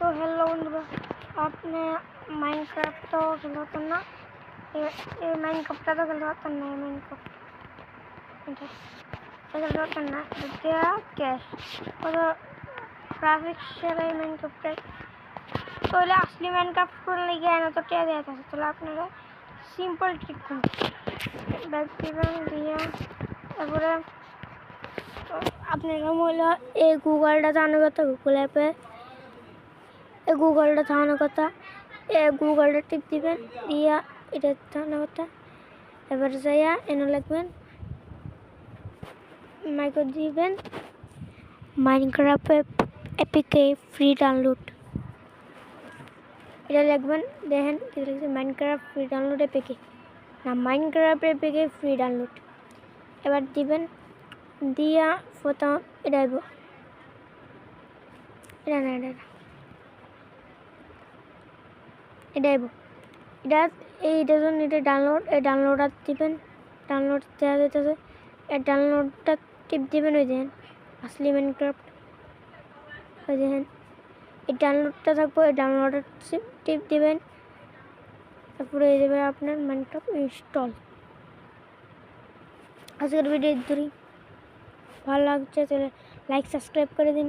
তো হ্যালো বন্ধুরা, আপনি মাইনক্রাফট তো খেলতে পারতেন না, এই মাইনক্রাফটটা তো খেলতে পারতেন না, এই মাইনক্রাফট এটা খেলতে পারতেন না, এটা ক্যাশ কত গ্রাফিক্সের এই মাইনক্রাফটের তাহলে আসলি মাইনক্রাফট করলে গিয়ে না তো টিয়া দেওয়া আছে। তাহলে আপনারা সিম্পল ট্রিক করুন, ব্যাক দিবেন দিয়ে তারপরে আপনারা হলো এই গুগলটা চালানোর কথা, গুগল অ্যাপে এই গুগলটা চালানোর কথা, এই গুগলটা টিপ দিবেন দিয়া এটা চালানোর কথা। এবার যাইয়া এনে লিখবেন মাইক্রো দিবেন মাইনক্রাফট এপিকে ফ্রি ডাউনলোড, এটা লিখবেন। দেখেন কি লিখছে, মাইনক্রাফট ফ্রি ডাউনলোড এপিকে না, মাইনক্রাফট এপিকে ফ্রি ডাউনলোড। এবার দিবেন দিয়া প্রথম এটা আইব, এটা না এটা আইব, এইটার জন্য এটা ডাউনলোড, এই ডাউনলোডটা দিবেন, ডাউনলোড দেওয়া যেতেছে, এই ডাউনলোডটা টিপ দিবেন। ওই দেখেন আসলি মাইনক্রাফট, ওই দেখেন এই ডাউনলোডটা থাকবো, এই ডাউনলোডের টিপ দিবেন, তারপরে এই দেবে আপনার মাইনক্রাফট ইনস্টল। আজকের ভিডিও ধরি ভালো লাগছে তাহলে লাইক সাবস্ক্রাইব করে দিন।